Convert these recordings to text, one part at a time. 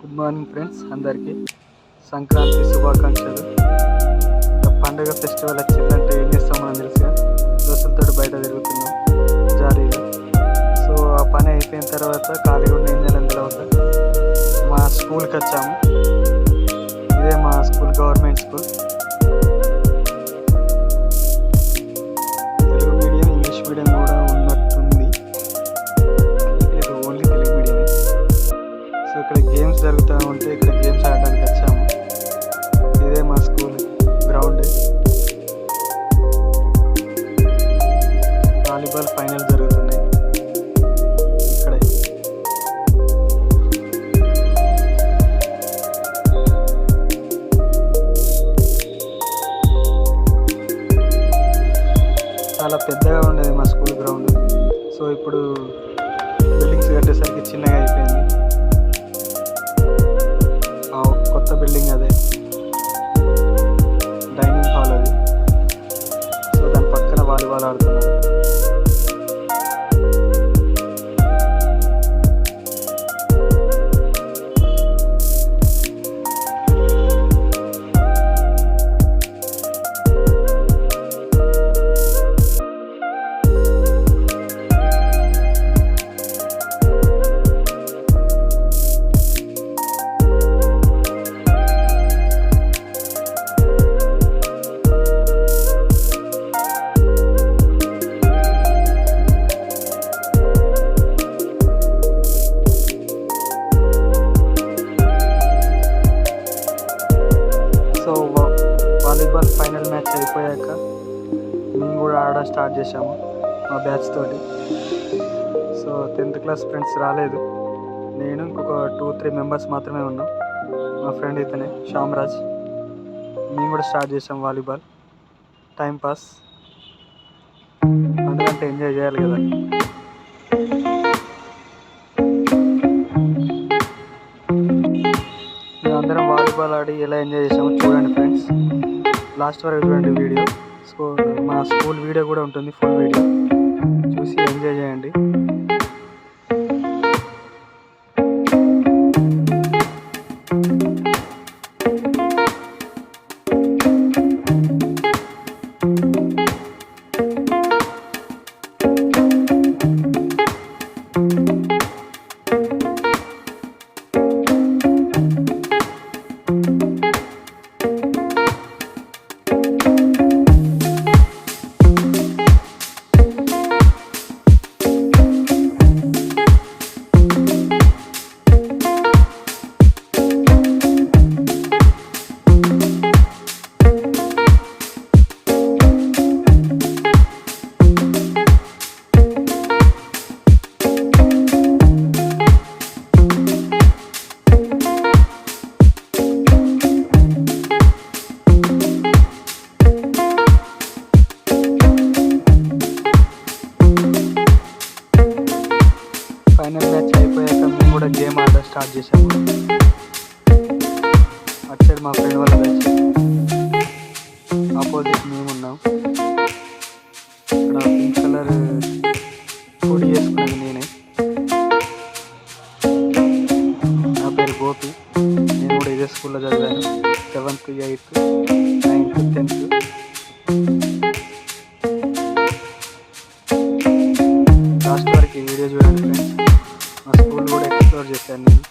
Good morning friends, అందరికీ సంక్రాంతి శుభాకాంక్షలు. పండుగ ఫెస్టివల్ వచ్చిందంటే ఏం చేస్తాం మనం తెలుసుగా, దోస్తులతో బయట తిరుగుతున్నాం జాలీగా. సో ఆ పని అయిపోయిన తర్వాత ఖాళీగా ఉన్న ఏం చేయాలని తర్వాత మా స్కూల్కి వచ్చాము. ఇదే మా school, government school. Telugu medium, English medium కూడా ఉన్నట్టుంది, లేదు ఓన్లీ తెలుగు మీడియమే. సో ఇక్కడ గేమ్స్ జరుగుతూ ఉంటే ఇక్కడ గేమ్స్ ఆడడానికి వచ్చాము. ఇదే మా స్కూల్ గ్రౌండ్. వాలీబాల్ ఫైనల్ జరుగుతున్నాయి ఇక్కడే. చాలా పెద్దగా ఉండేది మా స్కూల్ గ్రౌండ్. సో ఇప్పుడు బిల్డింగ్స్ కట్టేసరికి చిన్నగా అయిపోయింది. కొత్త బిల్డింగ్ అదే డైనింగ్ హాల్ అది. సో దాని పక్కన వాలీబాల్ ఆడుతున్నాను. సో వాలీబాల్ ఫైనల్ మ్యాచ్ అయిపోయాక మేము కూడా ఆడడం స్టార్ట్ చేసాము మా బ్యాచ్ తోటి. సో 10th క్లాస్ ఫ్రెండ్స్ రాలేదు, నేను ఇంకొక 2-3 మెంబర్స్ మాత్రమే ఉన్నాం. మా ఫ్రెండ్ ఇతనే శ్యామరాజ్. మేము కూడా స్టార్ట్ చేసాం వాలీబాల్. టైం పాస్, అందుకంటే ఎంజాయ్ చేయాలి కదా. మేమందరం వాలీబాల్ ఆడి ఎలా ఎంజాయ్ చేసామో చూడండి ఫ్రెండ్స్, లాస్ట్ వరకు చూడండి వీడియో. మా స్కూల్ వీడియో కూడా ఉంటుంది, ఫుల్ వీడియో చూసి ఎంజాయ్ చేయండి. ఫైనల్ మ్యాచ్ అయిపోయాక మేము కూడా గేమ్ ఆడడం స్టార్ట్ చేసాము. అటు సైడ్ మా ఫ్రెండ్ వాళ్ళ బ్యాచ్, ఆపోజిట్ మేము ఉన్నాం. ఇక్కడ పింక్ కలర్ పొడి వేసుకున్నది నేనే. నా పేరు గోపి, నేను కూడా ఇదే స్కూల్లో చదివాను. 7th, 8th, 9th, 10th. Last వరకు ఈ వీడియో చూడండి ఫ్రెండ్స్, మా స్కూల్ కూడా ఎక్స్ప్లోర్ చేశాను నేను.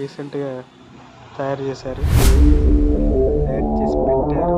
రీసెంట్గా తయారు చేశారు, తయారు చేసి పెట్టారు.